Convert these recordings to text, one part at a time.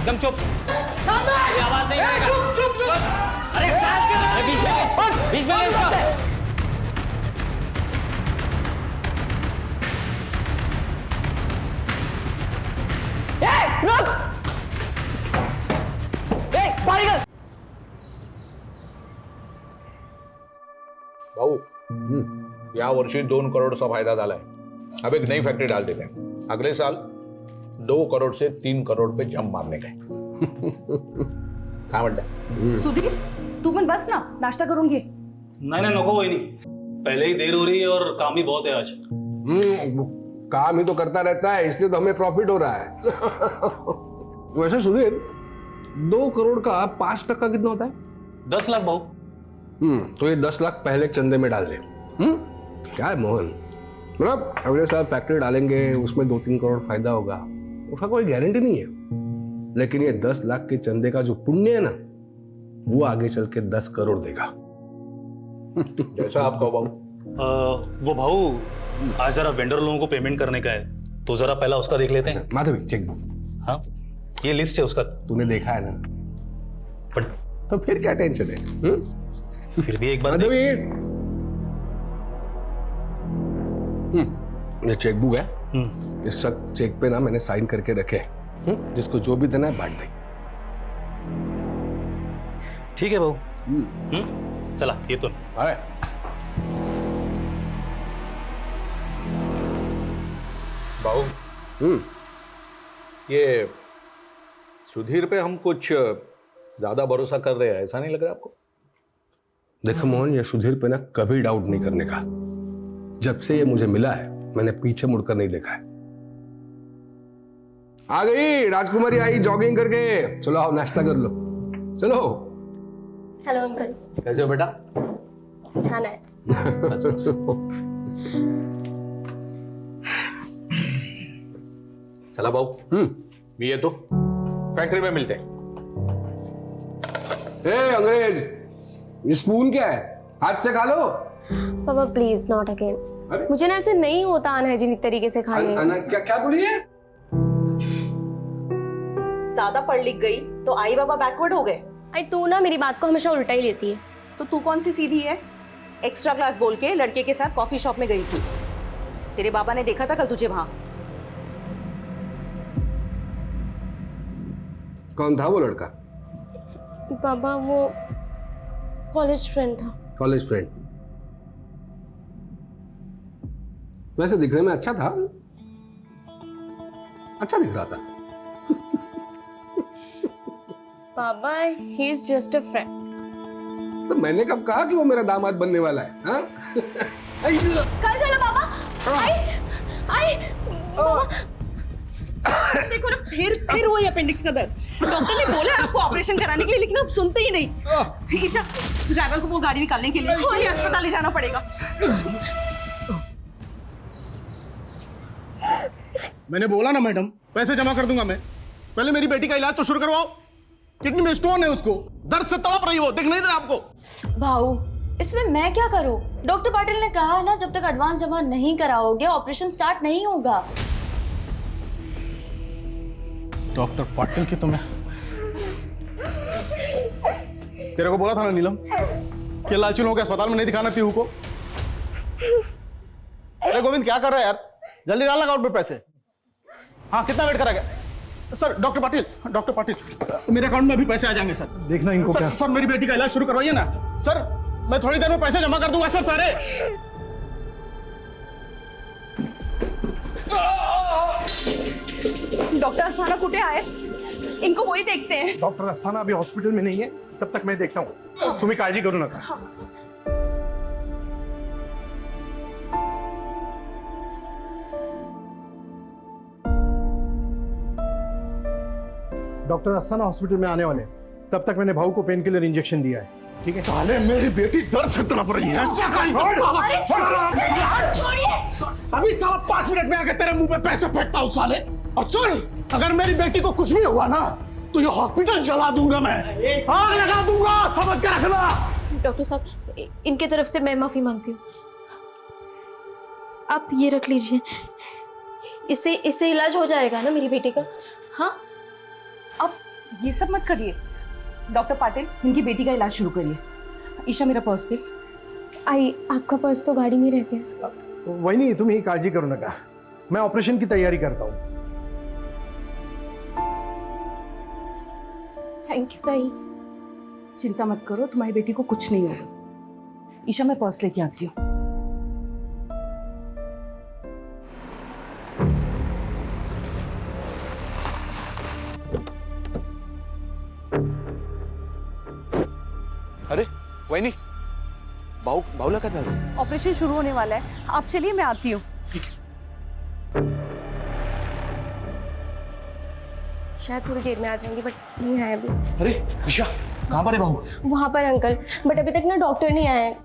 एकदम चुप, ये आवाज नहीं करेगा। चुप। अरे शांत, बीच में ले इसको। रुक! पारीगर! भाऊ, या वर्षी 2 करोड़चा फायदा झालाय. अब एक नई फैक्ट्री डाल देते हैं. अगले साल 2 करोड़ से 3 करोड़ पे जंप मारने का. काय म्हणताय? सुधीर, तू पण बस ना, नाश्ता करून घे. नहीं नको वही नहीं, पहले ही देर हो रही है और काम ही बहुत है आज. काम ही तो करता रहता है, इसलिए तो हमें प्रॉफिट हो रहा है. वैसे सुधीर, 2 करोड़ का 5% कितना होता है? 10 लाख भाऊ. तो ये 10 लाख पहले चंदे में डाल दे. क्या है मोहन, मतलब अगले साल फैक्ट्री डालेंगे, उसमें 2-3 करोड़ फायदा होगा, उसका कोई गारंटी नहीं है. लेकिन ये 10 लाख के चंदे का जो पुण्य है ना, वो आगे चल के 10 करोड़ देगा. जैसा आप कहो भाऊ. वो भाऊ, आज जरा वेंडर लोगों को पेमेंट करने का है, तो जरा पहला उसका देख लेते हैं. माधवी, चेकबुक. हाँ, ये लिस्ट है उसका. तूने देखा है ना? पर तो फिर क्या टेंशन है? फिर भी एक बार माधवी, ये चेकबुक है. इस सब चेक पे ना मैंने साइन करके रखे हैं. जिसको जो भी देना है बांट दे. ठीक है भाऊ. चला, ये तो अरे भाऊ, ये सुधीर पे हम कुछ ज्यादा भरोसा कर रहे हैं, ऐसा नहीं लग रहा आपको? देखो मोहन, ये सुधीर पे ना कभी डाउट नहीं करने का. जब से ये मुझे मिला है, मैंने पीछे मुड़कर नहीं देखा है. आ गई राजकुमारी, आई जॉगिंग करके. चलो आओ, नाश्ता कर लो. चलो. Hello uncle. कैसे हो बेटा? छान आहे. चला भाऊ, मी येतो. फैक्ट्री में मिलते हैं. ए अंग्रेज, ये स्पून क्या है? हाथ से खा लो. पापा प्लीज नॉट अगेन. मुझे ना ऐसे नहीं होता अनहाइजीनिक तरीके से खाने. क्या बोली है? ज्यादा पढ़ लिख गई तो आई बाबा बैकवर्ड हो गए. आई तू ना मेरी बात को हमेशा उल्टा ही लेती है. तो तू कौन सी सीधी है? एक्स्ट्रा क्लास बोल के लड़के के साथ कॉफी शॉप में गई थी. तेरे बाबा ने देखा था कल तुझे वहां. कौन था वो लड़का? पापा वो कॉलेज फ्रेंड था. College friend? वैसे दिखने में अच्छा था. अच्छा दिख रहा था. पापा he is just a friend. तो मैंने कब कहा कि वो मेरा दामाद बनने वाला है? हाँ? काय झालं बाबा? आई देखो ना, फिर वही अपेंडिक्स का दर्द. डॉक्टर ने बोला है आपको ऑपरेशन कराने के लिए, लेकिन आप सुनते ही नहीं. ईशा, ड्राइवर को वो गाड़ी निकालने के लिए वही अस्पताल ले जाना पड़ेगा. मैंने बोला ना मैडम, पैसे जमा कर दूंगा मैं. पहले मेरी बेटी का इलाज तो शुरू करवाओ. किडनी में स्टोन है, उसको दर्द से तड़प रही हो. दिख नहीं रहा आपको? भाऊ, इसमें मैं क्या करूं? डॉक्टर पाटिल ने कहा ना, जब तक एडवांस जमा नहीं कराओगे ऑपरेशन स्टार्ट नहीं होगा. डॉक्टर पाटिल की तो मैं तेरे को बोला था ना नीलम कि लालची लोगों के अस्पताल में नहीं दिखाना पीहू को. अरे गोविंद, क्या कर रहा है यार? जल्दी डालना अकाउंट में पैसे. हाँ, कितना वेट करा गया? सर, डॉक्टर पाटिल, मेरे अकाउंट में अभी पैसे आ जाएंगे सर. देखना इनको क्या. सर, मेरी बेटी का इलाज शुरू करवाइए ना. सर, मैं थोड़ी देर में पैसे जमा कर दूंगा सर सारे. डॉक्टर अस्थाना कुठे आहे? इनको वही देखते हैं. डॉक्टर अस्थाना अभी हॉस्पिटल में नहीं है, तब तक मैं देखता हूँ. तुम्हें काळजी करू नका. डॉक्टर अस्थाना हॉस्पिटल में आने वाले, तब तक मैंने भाऊ को पेन किलर इंजेक्शन दिया है. ठीक है? साले, मेरी बेटी दर्द से तड़प रही है. अभी साला 5 मिनट में आके तेरे मुंह पे पैसे फेंकता हूँ साले. और सुन, अगर मेरी बेटी को कुछ भी हुआ ना, तो ये हॉस्पिटल जला दूंगा मैं. आग लगा दूंगा, समझ के रखना. डॉक्टर साहब, इनके तरफ से मैं माफी मांगती हूँ. आप ये रख लीजिए, इससे इलाज हो जाएगा ना मेरी बेटी का? हाँ, अब ये सब मत करिए। डॉक्टर पाटिल, इनकी बेटी का इलाज शुरू करिए। ईशा, मेरा पर्स दे। आई, आपका पर्स तो गाड़ी में रह गया। वहिनी, तुम्ही काळजी करू नका, मैं ऑपरेशन की तैयारी करता हूँ। थैंक यू ताई। चिंता मत करो, तुम्हारी बेटी को कुछ नहीं होगा। ईशा, मैं पर्स लेके आती हूँ। अरे वहीनी, बाहुला क्या था? ऑपरेशन शुरू होने वाला है, आप चलिए, मैं आती हूँ। शायद थोड़ी देर में आ जाएंगे, बट नहीं आए अभी। अरे ईशा, कहाँ पर है बहू? वहां पर अंकल, बट अभी तक ना डॉक्टर नहीं आए हैं।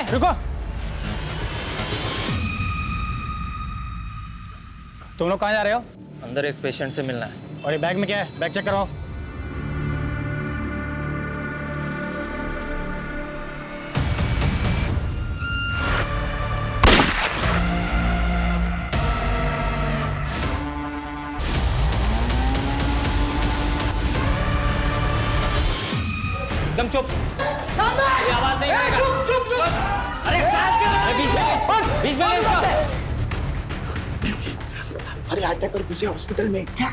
रुको, तुम लोग कहाँ जा रहे हो? अंदर एक पेशेंट से मिलना है। और ये बैग में क्या है? बैग चेक करवाओ। एकदम चुप, ये आवाज नहीं करेगा। चुप। अरे शांत कर, बीच में अरे अटैक कर घुसे हॉस्पिटल में। क्या?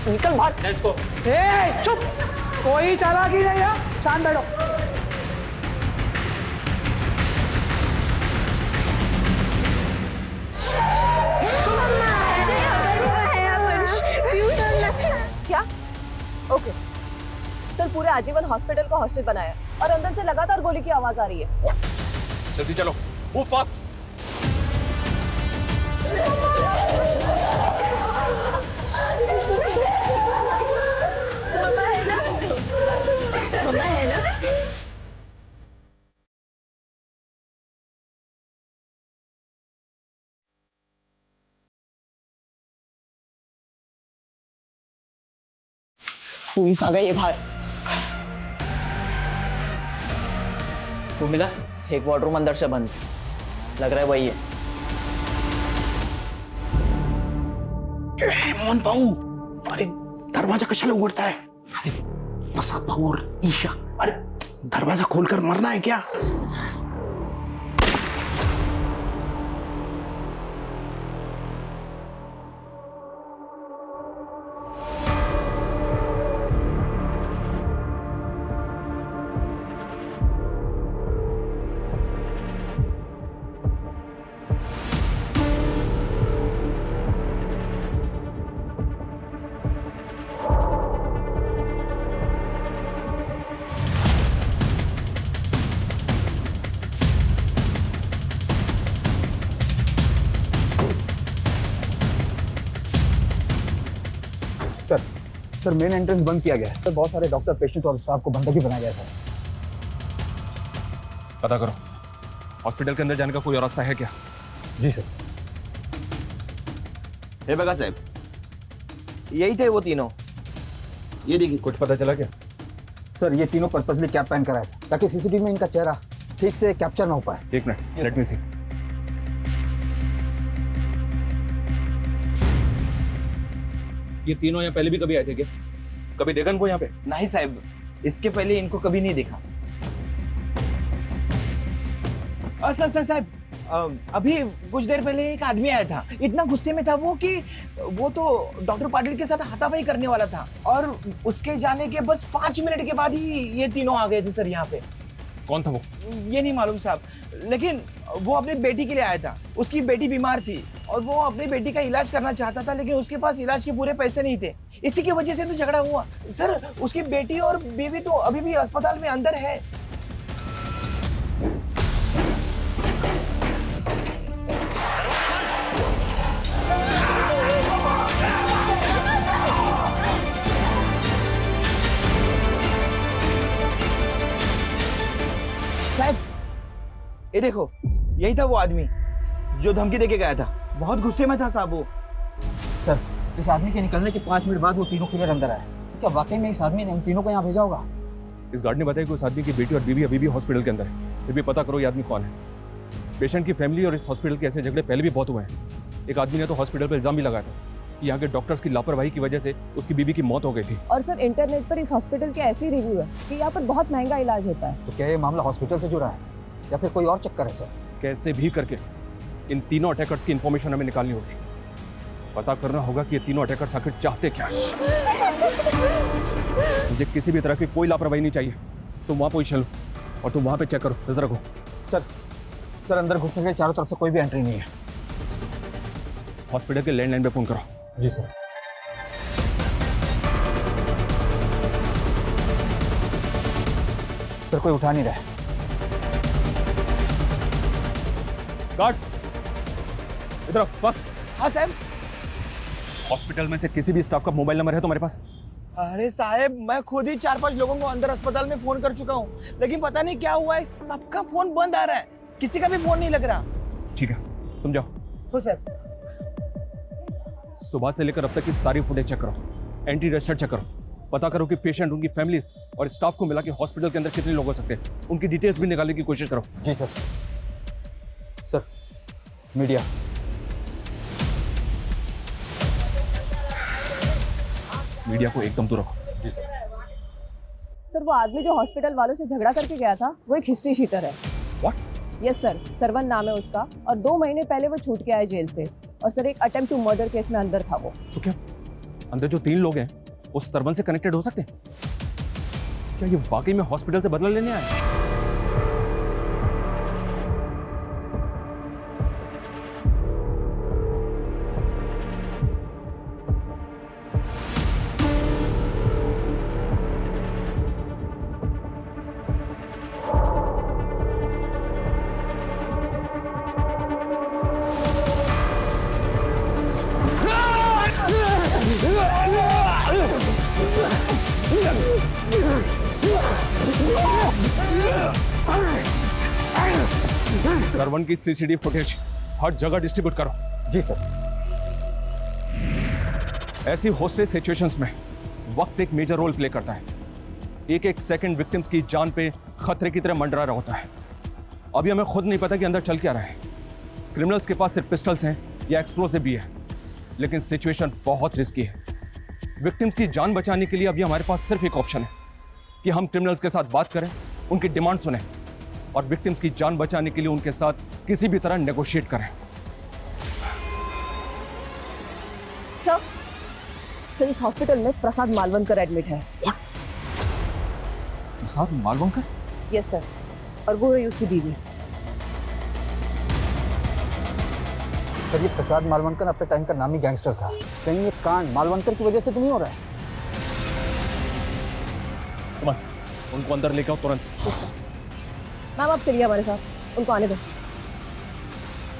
निकल बाहर। Let's go. चुप, कोई चालाकी नहीं है, शांत बैठो। क्या? ओके सर, पूरे आजीवन हॉस्पिटल को हॉस्टल बनाया और अंदर से लगातार गोली की आवाज आ रही है। जल्दी चलो, मूव फास्ट। पुलिस आ गई है बाहर। वो मिला? एक वार्डरूम अंदर से बंद, लग रहा है वही है। मोहन भाऊ, अरे दरवाजा कशाला उघडता है? अरे प्रसाद भाऊ और ईशा, अरे दरवाजा खोलकर मरना है क्या? सर मेन एंट्रेंस बंद किया गया है। सर बहुत सारे डॉक्टर, पेशेंट और स्टाफ को बंधक ही बनाया गया है सर। पता करो, हॉस्पिटल के अंदर जाने का कोई रास्ता है क्या? जी सर। हे बगा साहब, यही थे वो तीनों। ये देखिए। कुछ पता चला क्या? सर ये तीनों पर्पसली कैप पहन कर आए थे ताकि सीसीटीवी में इनका चेहरा ठीक से कैप्चर ना हो पाए। एक मिनट, लेट मी सी। ये तीनों यहाँ पहले भी कभी आए थे क्या? कभी देखा इनको यहाँ पे? नहीं साहब, इसके पहले इनको कभी नहीं देखा। सर साहब, अभी कुछ देर पहले एक आदमी आया था, इतना गुस्से में था वो कि वो तो डॉक्टर पाटिल के साथ हाथापाई करने वाला था और उसके जाने के बस 5 मिनट के बाद ही ये तीनों आ गए थे सर यहाँ पे। कौन था वो? ये नहीं मालूम साहब, लेकिन वो अपनी बेटी के लिए आया था। उसकी बेटी बीमार थी और वो अपनी बेटी का इलाज करना चाहता था, लेकिन उसके पास इलाज के पूरे पैसे नहीं थे। इसी की वजह से तो झगड़ा हुआ सर। उसकी बेटी और बीवी तो अभी भी अस्पताल में अंदर है। साहब, ये देखो, यही था वो आदमी जो धमकी देके गया था। बहुत गुस्से में था साहब वो। सर, इस आदमी के निकलने के 5 मिनट बाद वो तीनों किलर अंदर आए। क्या वाकई में इस आदमी ने उन तीनों को यहाँ भेजा होगा? इस गार्ड ने बताया कि उस आदमी की बेटी और बीवी अभी भी हॉस्पिटल के अंदर है। फिर भी पता करो ये आदमी कौन है। पेशेंट की फैमिली और इस हॉस्पिटल के ऐसे झगड़े पहले भी बहुत हुए हैं। एक आदमी ने तो हॉस्पिटल पर इल्जाम भी लगाया था कि यहाँ के डॉक्टर्स की लापरवाही की वजह से उसकी बीवी की मौत हो गई थी। और सर, इंटरनेट पर इस हॉस्पिटल के ऐसे रिव्यू है कि यहाँ पर बहुत महंगा इलाज होता है। तो क्या ये मामला हॉस्पिटल से जुड़ा है या फिर कोई और चक्कर है सर? कैसे भी करके इन तीनों अटैकर्स की इंफॉर्मेशन हमें निकालनी होगी। पता करना होगा कि ये तीनों अटैकर्स आखिर चाहते क्या है। मुझे किसी भी तरह की कोई लापरवाही नहीं चाहिए। तुम वहाँ पोजीशन लो और तुम वहाँ पे चेक करो, नजर रखो। सर अंदर घुसने के चारों तरफ से कोई भी एंट्री नहीं है। हॉस्पिटल के लैंडलाइन पे फोन करो। जी सर। सर, कोई उठा नहीं रहा है। गार्ड इधर फर्स्ट। हाँ साहब। हॉस्पिटल में से किसी भी स्टाफ का मोबाइल नंबर है तुम्हारे पास? अरे साहब, मैं खुद ही 4-5 लोगों को अंदर अस्पताल में फोन कर चुका हूँ, लेकिन पता नहीं क्या हुआ है, सबका फोन बंद आ रहा है, किसी का भी फोन नहीं लग रहा। ठीक है, तुम जाओ। हो साहब। सुबह से लेकर अब तक की सारी फुटेज चेक करो, एंटी रजिस्टर चेक करो, पता करो कि पेशेंट, उनकी फैमिली और स्टाफ को मिला के हॉस्पिटल के अंदर कितने लोग हो सकते हैं, उनकी डिटेल्स भी निकालने की कोशिश करो। जी सर। Sir, media. मीडिया को एकदम दूर रखो। जी सर। सर, वो आदमी जो हॉस्पिटल वालों से झगड़ा करके गया था वो एक हिस्ट्री शीटर है। व्हाट? यस सर, सरवन नाम है उसका और 2 महीने पहले वो छूट के आया जेल से। और सर, एक अटेम्प्ट टू मर्डर केस में अंदर था वो। तो क्या अंदर जो 3 लोग हैं उस सरवन से कनेक्टेड हो सकते हैं? क्या ये वाकई में हॉस्पिटल से बदला लेने आए? सरवन की सीसीटीवी फुटेज हर जगह डिस्ट्रीब्यूट करो। जी सर। ऐसी हॉस्टेज सिचुएशंस में वक्त एक मेजर रोल प्ले करता है। एक एक सेकंड विक्टिम्स की जान पे खतरे की तरह मंडरा रहा होता है। अभी हमें खुद नहीं पता कि अंदर चल क्या रहा है। क्रिमिनल्स के पास सिर्फ पिस्टल्स हैं या एक्सप्लोसिव भी है, लेकिन सिचुएशन बहुत रिस्की है। विक्टिम्स की जान बचाने के लिए अभी हमारे पास सिर्फ एक ऑप्शन है कि हम क्रिमिनल्स के साथ बात करें, उनकी डिमांड सुनें और विक्टिम्स की जान बचाने के लिए उनके साथ किसी भी तरह नेगोशिएट करें। सर, इस हॉस्पिटल में प्रसाद मालवणकर एडमिट है। प्रसाद मालवणकर? यस सर, और वो है उसकी बीवी। सर, ये प्रसाद मालवणकर अपने टाइम का नामी गैंगस्टर था। कहीं ये कांड मालवणकर की वजह से तो नहीं हो रहा है? सुमन, उनको अंदर लेकर आओ तुरंत। मैम, आप चलिए हमारे साथ, उनको आने दो।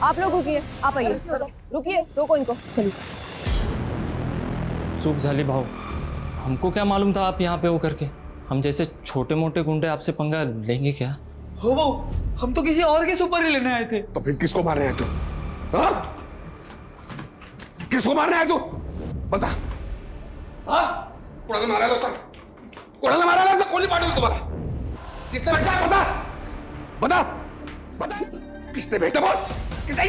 आप लोग रुकिए, आप आइए। रुकिए, रोको इनको, चलिए। चूक झाली भाऊ, हमको क्या मालूम था आप यहाँ पे हो करके। हम जैसे छोटे मोटे गुंडे आपसे पंगा लेंगे क्या? हो भाऊ, हम तो किसी और के सुपर ही लेने आए थे। तो फिर किसको मारने आए तू? हाँ? किसको मारने आए तू? बता। हाँ? कोणाला मारायला होता? कोणाला मारायला होता? कोणी पाठवलं तुम्हाला? किसने भेजा? बता। बता। बता। किसने भेजा बोल? किसने?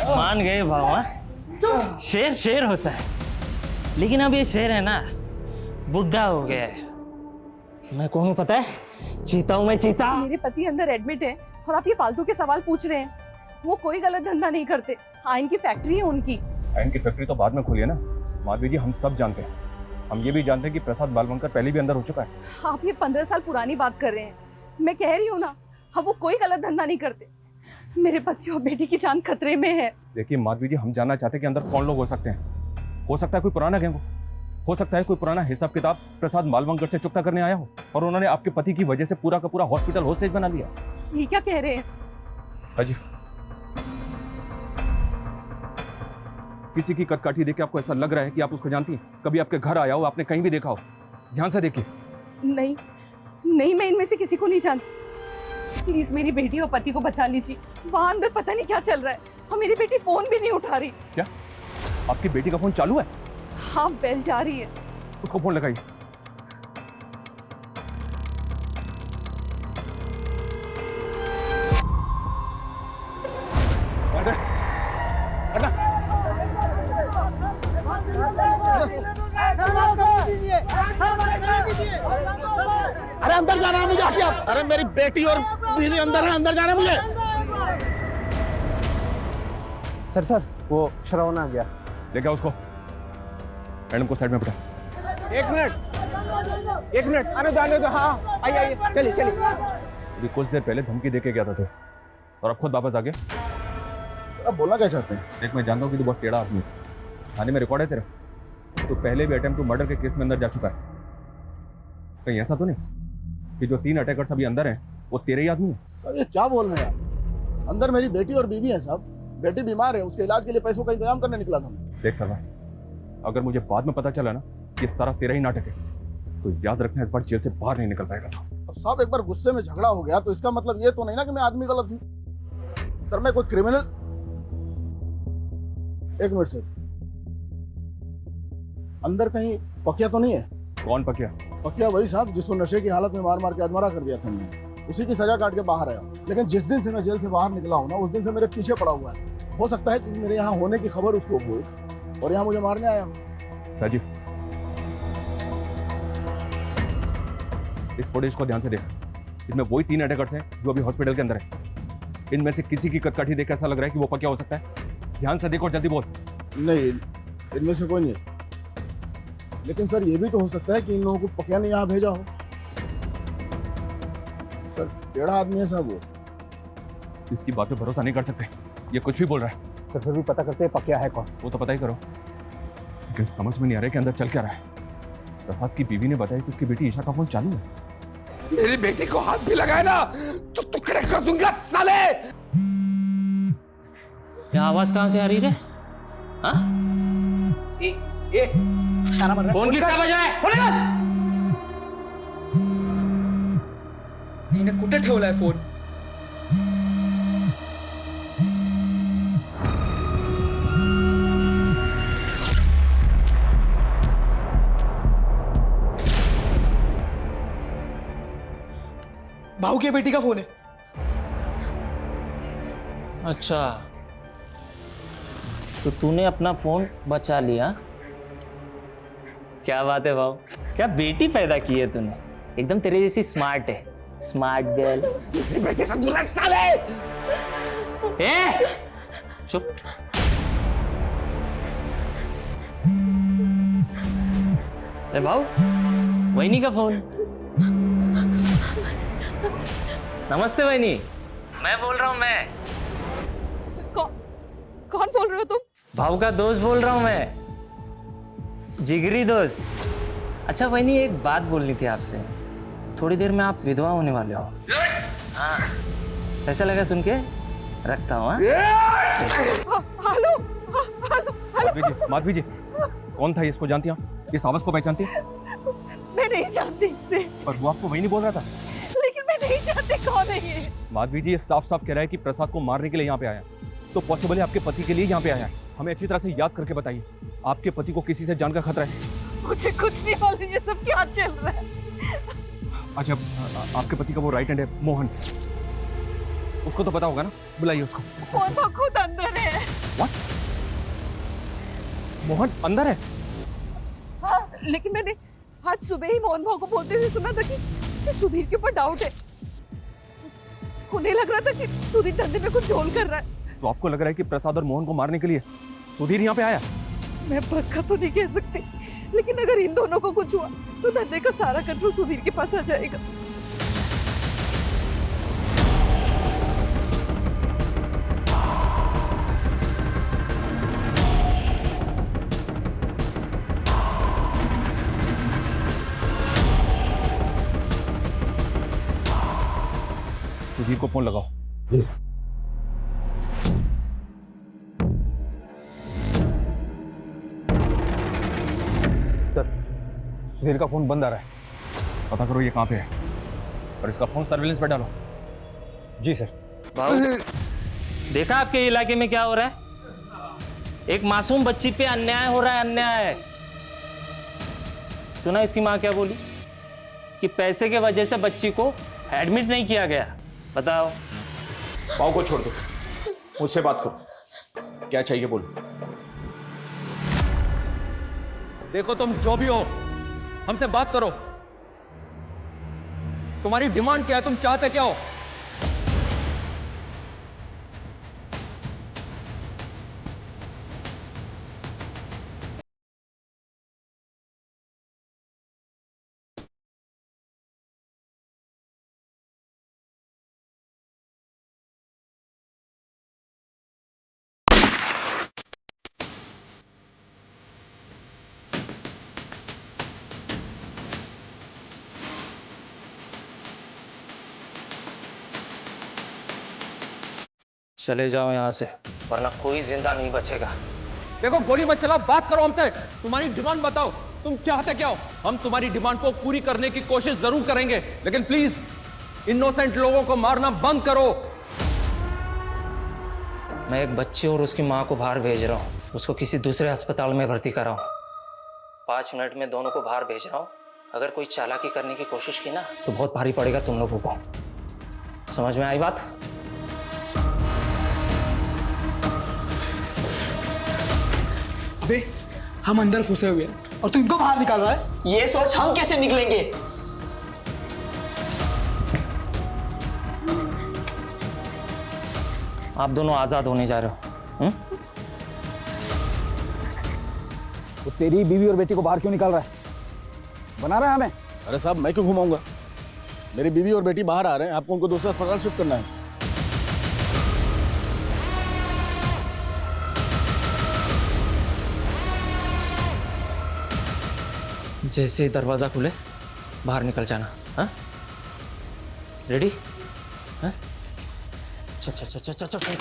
मान गए भाव, शेर शेर होता है, लेकिन अब ये शेर है ना बुढ़ा हो गया है। मैं कौन हूँ पता है? चीता हूँ मैं, चीता। मेरे पति अंदर एडमिट है और आप ये फालतू के सवाल पूछ रहे हैं। वो कोई गलत धंधा नहीं करते। आयन की फैक्ट्री है उनकी। आयन की फैक्ट्री तो बाद में खोली है ना माधवी जी, हम सब जानते हैं। हम ये भी जानते हैं कि प्रसाद मालवणकर पहले भी अंदर हो चुका है। आप ये 15 साल पुरानी बात कर रहे हैं। मैं कह रही हूँ ना, अब वो कोई गलत धंधा नहीं करते। मेरे पति और बेटी की जान खतरे में है। देखिए माधवी जी, हम जानना चाहते हैं कि अंदर कौन लोग हो सकते हैं। हो सकता है कोई पुराना गैंग हो सकता है कोई पुराना हिसाब किताब प्रसाद मालवणकर से चुकता करने आया हो और उन्होंने आपके पति की वजह से पूरा का पूरा हॉस्पिटल होस्टेज बना लिया। ये क्या कह रहे हैं? अजी, किसी की कदकाठी देख के आपको ऐसा लग रहा है कि आप उसको जानती हैं? कभी आपके घर आया हो, आपने कहीं भी देखा हो? ध्यान से देखिए, नहीं नहीं, मैं इनमें से किसी को नहीं जानती। प्लीज मेरी बेटी और पति को बचा लीजिए। वहां अंदर पता नहीं क्या चल रहा है और मेरी बेटी फोन भी नहीं उठा रही। क्या आपकी बेटी का फोन चालू है? हाँ, बेल जा रही है। उसको फोन लगाइए। अरे अंदर जाना है मुझे, हटिए आप। अरे मेरी बेटी और बीवी अंदर है, अंदर जाना है मुझे। सर वो श्रवण आ गया। लेके आओ उसको। मैडम को साइड में बिठा। एक मिनट आने दो। हाँ आइए चलिए। अभी कुछ देर पहले धमकी दे के गया था और अब खुद वापस आ गया। अब बोलना क्या चाहते हैं? देख, मैं जानता हूँ कि तू बहुत टेढ़ा आदमी है। थाने में रिकॉर्ड है तेरा। तो पहले भी अटेम्प्ट टू मर्डर के केस में अंदर जा चुका है। कहीं ऐसा तो नहीं कि जो 3 अटैकर्स अभी अंदर हैं वो तेरे ही आदमी है? सर ये क्या बोल रहे हैं आप? अंदर मेरी बेटी और बीवी है साहब। बेटी बीमार है, उसके इलाज के लिए पैसों का इंतजाम करने निकला था। देख सरवा, अगर मुझे बाद में पता चला ना कि सारा तेरा ही नाटक है तो याद रखना, इस बार जेल से बाहर नहीं निकल पाएगा। अब साहब एक बार गुस्से में झगड़ा हो गया तो इसका मतलब ये तो नहीं ना कि मैं आदमी गलत हूँ। सर मैं कोई क्रिमिनल। एक मिनट सर, अंदर कहीं पकिया तो नहीं है? कौन पकिया? पकिया वही साहब जिसको नशे की हालत में मार मार के अधमरा कर दिया था मैंने। उसी की सजा काट के बाहर आया। लेकिन जिस दिन से मैं जेल से बाहर निकला हूँ ना, उस दिन से मेरे पीछे पड़ा हुआ है। हो सकता है कि मेरे यहाँ होने की खबर उसको हो और यहाँ मुझे मारने आया। राजीव, इस फुटेज को ध्यान से देख। इसमें वही 3 अटैकर्स हैं जो अभी हॉस्पिटल के अंदर है। इनमें से किसी की कटकाठी देख ऐसा लग रहा है कि वो पकिया हो सकता है। ध्यान से देखो, जल्दी बोल। नहीं, इनमें से कोई नहीं है। लेकिन सर ये भी तो हो सकता है कि इन लोगों को पकिया ने यहाँ भेजा हो। सर टेढ़ा आदमी है साहब वो। इसकी बात पे भरोसा नहीं कर सकते, ये कुछ भी बोल रहा है। सर फिर भी पता करते हैं पकिया है कौन। वो तो पता ही करो, लेकिन समझ में नहीं आ रहा है कि अंदर चल क्या रहा है। प्रसाद की बीवी ने बताया कि उसकी बेटी ईशा का फोन चालू है। मेरी बेटी को हाथ भी लगाए ना तो टुकड़े कर दूंगा साले। ये आवाज कहां से आ रही रे? हाँ? फोन किसका बजा है? हिने कुठे ठेवलाय फोन? भाऊ की बेटी का फोन है। अच्छा, तो तूने अपना फोन बचा लिया। क्या बात है भाऊ, क्या बेटी पैदा की है तूने। एकदम तेरे जैसी स्मार्ट है, स्मार्ट गर्ल। बेटे से दूर साले। ए, चुप। अरे भाऊ, वहीनी का फोन। नमस्ते वहीनी, मैं बोल रहा हूँ। मैं कौन बोल रहे हो तुम? भाव का दोस्त बोल रहा हूँ मैं, जिगरी दोस्त। अच्छा वहीनी, एक बात बोलनी थी आपसे। थोड़ी देर में आप विधवा होने वाले हो। हाँ, ऐसा लगा सुन के? रखता हूँ। हेलो, माधवी जी, कौन था? इसको जानती हैं? इस आवाज को पहचानती हैं? मैं नहीं जानती इसे। पर वो आपको वही नहीं बोल रहा था। लेकिन मैं नहीं जानती कौन है ये। माधवी जी, ये साफ साफ कह रहा है कि प्रसाद को मारने के लिए यहाँ पे आया। तो पॉसिबल है आपके पति के लिए यहाँ पे आया है। हमें अच्छी तरह से याद करके बताइए, आपके पति को किसी से जान का खतरा है? मुझे कुछ नहीं मालूम ये सब क्या चल रहा है। अच्छा, आपके पति का वो राइट हैंड है मोहन, उसको तो पता होगा ना? बुलाइए उसको। मोहन भाऊ खुद अंदर है। What? मोहन अंदर है? हाँ, लेकिन मैंने आज सुबह ही मोहन भाऊ को बोलते हुए सुना था कि उसे सुधीर के ऊपर डाउट है। उन्हें लग रहा था कि सुधीर धंधे में कुछ झोल कर रहा है। तो आपको लग रहा है कि प्रसाद और मोहन को मारने के लिए सुधीर यहाँ पे आया? मैं पक्का तो नहीं कह सकती, लेकिन अगर इन दोनों को कुछ हुआ तो धंधे का सारा कंट्रोल सुधीर के पास आ जाएगा। सुधीर को फोन लगाओ। सर सुधीर का फोन बंद आ रहा है। पता करो ये कहाँ पे है और इसका फोन सर्विलेंस पे डालो। जी सर। भाऊ देखा आपके इलाके में क्या हो रहा है? एक मासूम बच्ची पे अन्याय हो रहा है, अन्याय। सुना इसकी माँ क्या बोली? कि पैसे के वजह से बच्ची को एडमिट नहीं किया गया। बताओ। पाव को छोड़ दो, मुझसे बात करो, क्या चाहिए बोलो। देखो तुम जो भी हो, हमसे बात करो। तुम्हारी डिमांड क्या है? तुम चाहते क्या हो? चले जाओ यहाँ से, वरना कोई जिंदा नहीं बचेगा। देखो गोली मत चलाओ, बात करो हमसे। तुम्हारी डिमांड बताओ, तुम चाहते क्या हो? हम तुम्हारी डिमांड को पूरी करने की कोशिश जरूर करेंगे, लेकिन प्लीज इनोसेंट लोगों को मारना बंद करो। मैं एक बच्चे और उसकी माँ को बाहर भेज रहा हूँ, उसको किसी दूसरे अस्पताल में भर्ती कराऊँ। 5 मिनट में दोनों को बाहर भेज रहा हूँ। अगर कोई चालाकी करने की कोशिश की ना तो बहुत भारी पड़ेगा तुम लोगों को। समझ में आई बात? अबे हम अंदर फंसे हुए हैं और तू इनको बाहर निकाल रहा है। ये सोच हम कैसे निकलेंगे? आप दोनों आजाद होने जा रहे हो। तो तेरी बीवी और बेटी को बाहर क्यों निकाल रहा है? बना रहा है हमें? अरे साहब मैं क्यों घुमाऊंगा? मेरी बीवी और बेटी बाहर आ रहे हैं, आपको उनको दूसरा अस्पताल शिफ्ट करना है। जैसे ही दरवाजा खुले बाहर निकल जाना। हाँ, रेडी? हाँ, चल चल चल चल चल चल।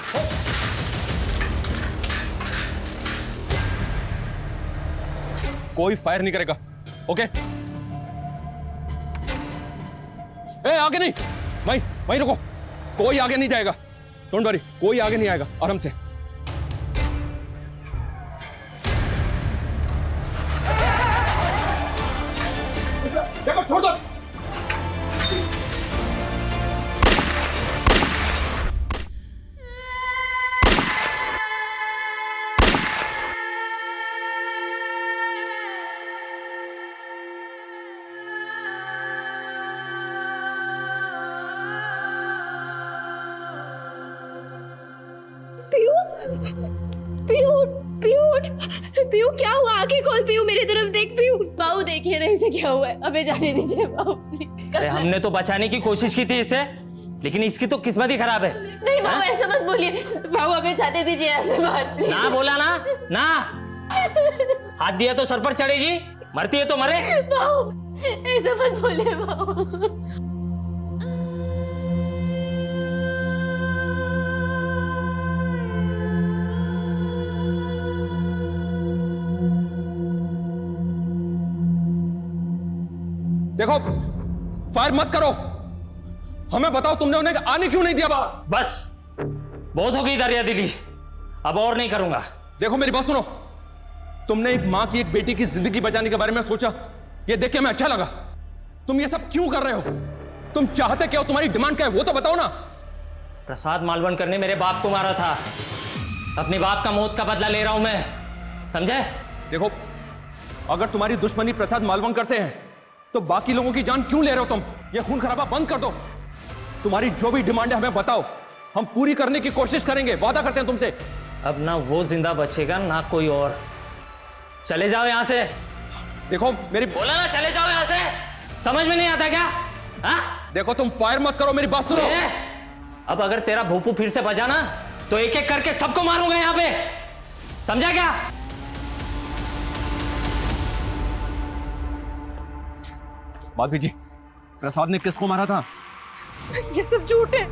कोई फायर नहीं करेगा, ओके? ए आगे नहीं, वहीं रुको। कोई आगे नहीं जाएगा, डोंट वरी, कोई आगे नहीं आएगा, आराम से। देखो छोड़ दो। पीयू क्या हुआ? आंखें खोल पीयू, मेरी तरफ देख पीयू। बाबू देखिए ना इसे क्या हुआ है, अबे जाने दीजिए बाबू प्लीज। अरे हमने तो बचाने की कोशिश की थी इसे, लेकिन इसकी तो किस्मत ही खराब है। नहीं बाबू ऐसा मत बोलिए, बाबू अबे जाने दीजिए ऐसे बात प्लीज। ना बोला ना, ना हाथ दिया तो सर पर चढ़ेगी, मरती है तो मरे। बाबू ऐसा मत बोलिए बाबू। देखो फायर मत करो, हमें बताओ तुमने उन्हें आने क्यों नहीं दिया बाहर? बस बहुत हो गई दरिया दिली, अब और नहीं करूंगा। देखो मेरी बात सुनो, तुमने एक मां की एक बेटी की जिंदगी बचाने के बारे में सोचा, ये देख के हमें अच्छा लगा। तुम ये सब क्यों कर रहे हो? तुम चाहते क्या हो? तुम्हारी डिमांड क्या है वो तो बताओ ना। प्रसाद मालवणकर ने मेरे बाप को मारा था, अपने बाप का मौत का बदला ले रहा हूं मैं, समझे? देखो अगर तुम्हारी दुश्मनी प्रसाद मालवणकर से है तो बाकी लोगों की जान क्यों ले रहे हो तुम? ये खून खराबा बंद कर दो। तुम्हारी जो भी डिमांड है हमें बताओ, हम पूरी करने की कोशिश करेंगे, वादा करते हैं तुमसे। अब ना वो जिंदा बचेगा ना कोई और। चले जाओ यहां से। देखो मेरी बोला ना चले जाओ यहां से, समझ में नहीं आता क्या? हाँ? देखो तुम फायर मत करो, मेरी बात सुनो। अब अगर तेरा भूपू फिर से बजा ना तो एक एक करके सबको मारूंगा यहां पे, समझा क्या? माधवी जी, प्रसाद ने किसको मारा था? ये सब झूठ है,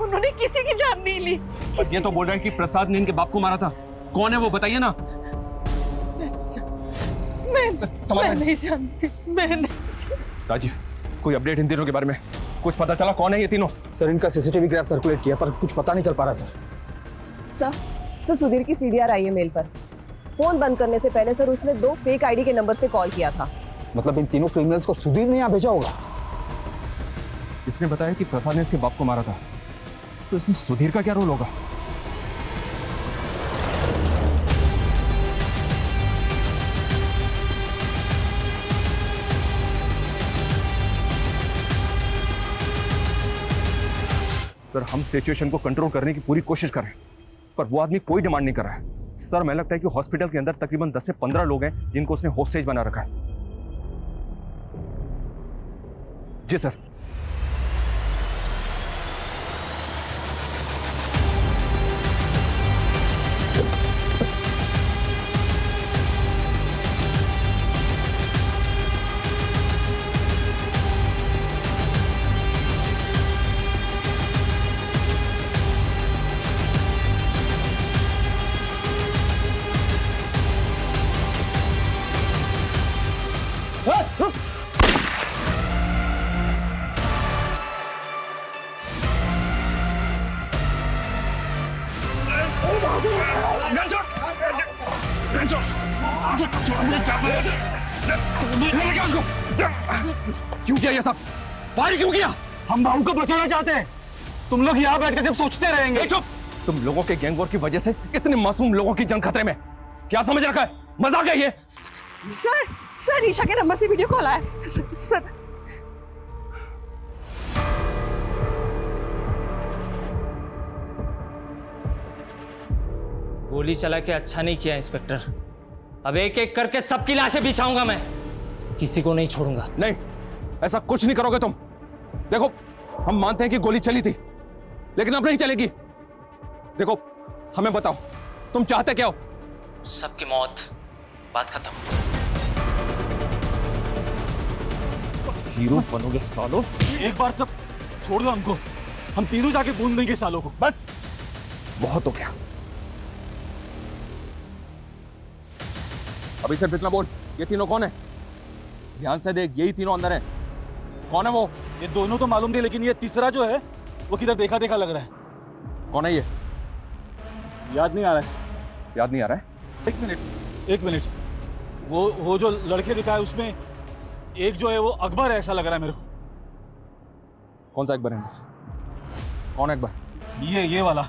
उन्होंने किसी की जान नहीं ली। पर ये तो बोल रहे हैं कि प्रसाद ने इनके बाप को मारा था। कौन है वो बताइए ना। मैं नहीं जानती, मैं नहीं। राजीव कोई अपडेट इन तीनों के बारे में? कुछ पता चला कौन है ये तीनों? सर इनका सीसीटीवी ग्राफ सर्कुलेट किया पर कुछ पता नहीं चल पा रहा सर। सर सुधीर की सीडीआर आई है मेल पर। फोन बंद करने से पहले सर उसने 2 फेक आईडी के नंबर्स पे कॉल किया था। मतलब इन तीनों क्रिमिनल्स को सुधीर ने यहाँ भेजा होगा। इसने बताया कि प्रसाद ने इसके बाप को मारा था, तो इसमें सुधीर का क्या रोल होगा? सर हम सिचुएशन को कंट्रोल करने की पूरी कोशिश कर रहे हैं, पर वो आदमी कोई डिमांड नहीं कर रहा है। सर मैं लगता है कि हॉस्पिटल के अंदर तकरीबन 10 से 15 लोग हैं जिनको उसने होस्टेज बना रखा है। जी सर। क्यों किया ये सब? फायर क्यों किया? हम भाऊ को बचाना चाहते हैं। तुम लोग यहाँ बैठ कर सिर्फ सोचते रहेंगे। चुप! तुम लोगों के गैंग वॉर की वजह से इतने मासूम लोगों की जान खतरे में। क्या समझ रखा है? मजाक है ये? सर ईशा के नंबर से वीडियो कॉल आया। सर गोली चला के अच्छा नहीं किया इंस्पेक्टर। अब एक एक करके सबकी लाशें बिछाऊंगा मैं, किसी को नहीं छोड़ूंगा। नहीं, ऐसा कुछ नहीं करोगे तुम। देखो हम मानते हैं कि गोली चली थी, लेकिन अब नहीं चलेगी। देखो हमें बताओ तुम चाहते क्या हो? सबकी मौत, बात खत्म। हीरो बनोगे सालों। एक बार सब छोड़ दो हमको, हम तीनों जाके बूंद देंगे सालों को। बस बहुत हो गया। अभी सिर्फ इतना बोल, ये तीनों कौन है? ध्यान से देख, यही तीनों अंदर है। कौन है वो? ये दोनों तो मालूम थे, लेकिन ये तीसरा जो है वो किधर देखा देखा लग रहा है। कौन है ये? याद नहीं आ रहा है। याद नहीं आ रहा है? एक मिनट। वो जो लड़के दिखा है उसमें एक जो है वो अकबर है, ऐसा लग रहा है मेरे को। कौन सा अकबर है? कौन है अकबर? ये वाला।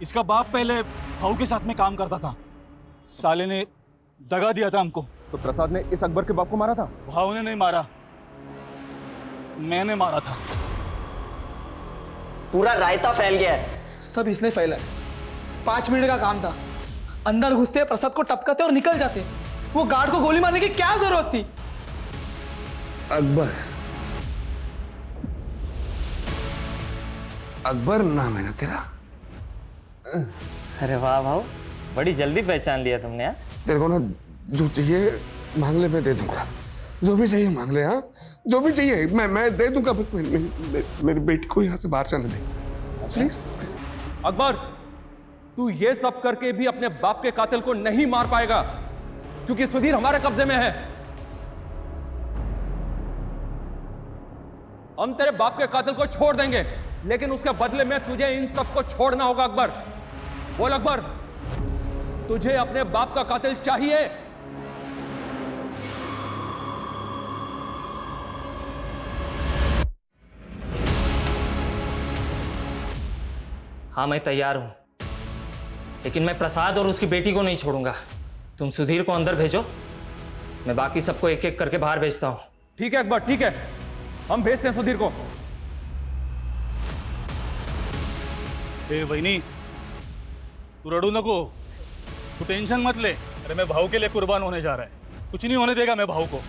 इसका बाप पहले भाऊ के साथ में काम करता था, साले ने दगा दिया था हमको। तो प्रसाद ने इस अकबर के बाप को मारा था? भाऊ ने नहीं मारा, मैंने मारा था। पूरा रायता फैल गया है। सब इसने फैला है। 5 मिनट का काम था, अंदर घुसते प्रसाद को टपकाते और निकल जाते। वो गार्ड को गोली मारने की क्या जरूरत थी? अकबर, अकबर नाम है ना तेरा? अरे वाह भाऊ, बड़ी जल्दी पहचान लिया तुमने। यार तेरे को ना जो चाहिए मांग ले, मैं दे दूंगा। जो भी चाहिए मांग ले। हाँ जो भी चाहिए मैं दे दूंगा। बस मेरी बेटी को यहाँ से बाहर जाने दे प्लीज। अकबर, तू ये सब करके भी अपने बाप के कातिल को नहीं मार पाएगा, क्योंकि सुधीर हमारे कब्जे में है। हम तेरे बाप के कातिल को छोड़ देंगे, लेकिन उसके बदले में तुझे इन सबको छोड़ना होगा। अकबर बोल, अकबर तुझे अपने बाप का कातिल चाहिए? हाँ मैं तैयार हूं, लेकिन मैं प्रसाद और उसकी बेटी को नहीं छोड़ूंगा। तुम सुधीर को अंदर भेजो, मैं बाकी सबको एक एक करके बाहर भेजता हूं। ठीक है अकबर, ठीक है, हम भेजते हैं सुधीर को। ए वहीनी, तू रड़ू नको, तू टेंशन मत ले। अरे मैं भाऊ के लिए कुर्बान होने जा रहा है। कुछ नहीं होने देगा मैं भाऊ को।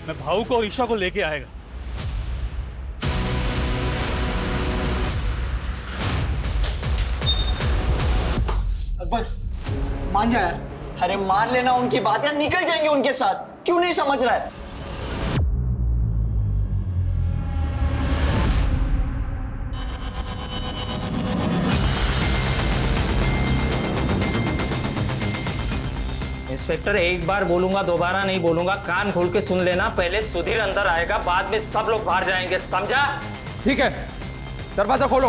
मैं भाऊ को और ईशा को लेके आएगा। अकबर मान जा यार। अरे मान लेना उनकी बात यार, निकल जाएंगे उनके साथ। क्यों नहीं समझ रहा है? इंस्पेक्टर, एक बार बोलूंगा, दोबारा नहीं बोलूंगा, कान खोल के सुन लेना। पहले सुधीर अंदर आएगा, बाद में सब लोग बाहर जाएंगे, समझा? ठीक है, दरवाजा खोलो।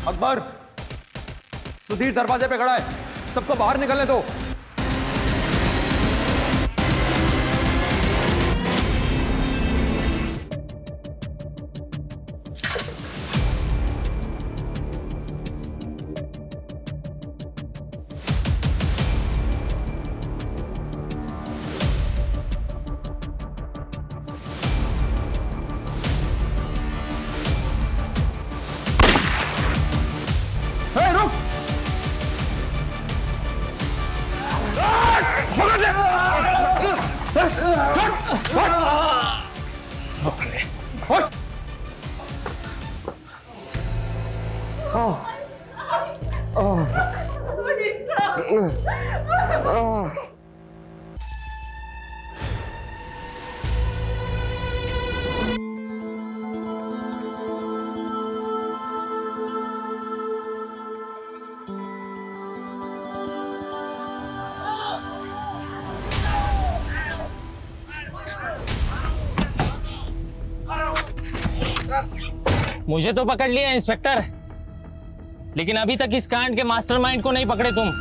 अकबर, सुधीर दरवाजे पे खड़ा है, सबको बाहर निकलने दो। मुझे तो पकड़ लिया इंस्पेक्टर, लेकिन अभी तक इस कांड के मास्टरमाइंड को नहीं पकड़े तुम।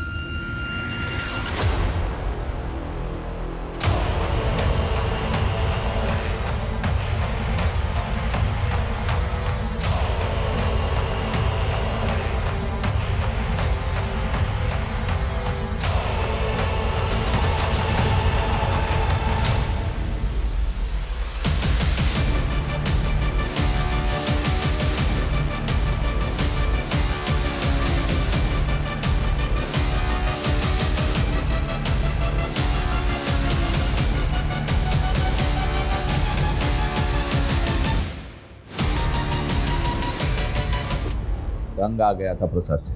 तंग आ गया था प्रसाद से।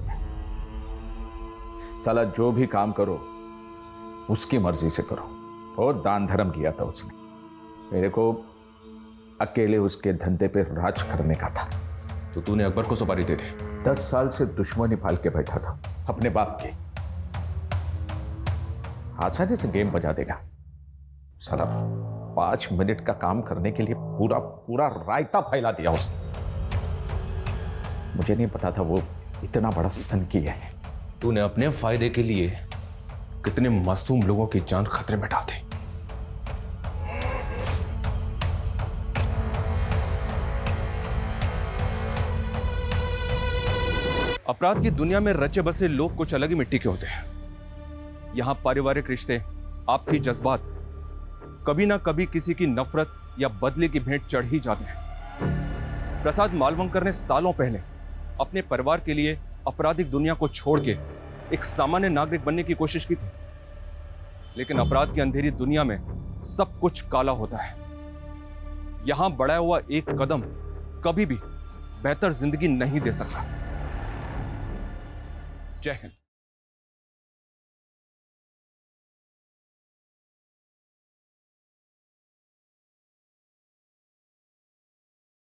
साला जो भी काम करो उसकी मर्जी से करो। बहुत दान धर्म किया था उसने। मेरे को अकेले उसके धंधे पे राज करने का था। तो तूने अकबर को सुपारी दे दी? 10 साल से दुश्मनी पाल के बैठा था अपने बाप के। आसानी से गेम बजा देगा साला। 5 मिनट का काम करने के लिए पूरा पूरा रायता फैला दिया उसने। मुझे नहीं पता था वो इतना बड़ा सनकी है। तूने अपने फायदे के लिए कितने मासूम लोगों की जान खतरे में डाल दी। अपराध की दुनिया में रचे बसे लोग कुछ अलग ही मिट्टी के होते हैं। यहां पारिवारिक रिश्ते, आपसी जज्बात कभी ना कभी किसी की नफरत या बदले की भेंट चढ़ ही जाते हैं। प्रसाद मालवंकर ने सालों पहले अपने परिवार के लिए आपराधिक दुनिया को छोड़ के एक सामान्य नागरिक बनने की कोशिश की थी, लेकिन अपराध की अंधेरी दुनिया में सब कुछ काला होता है। यहां बढ़ाया हुआ एक कदम कभी भी बेहतर जिंदगी नहीं दे सकता। जय हिंद।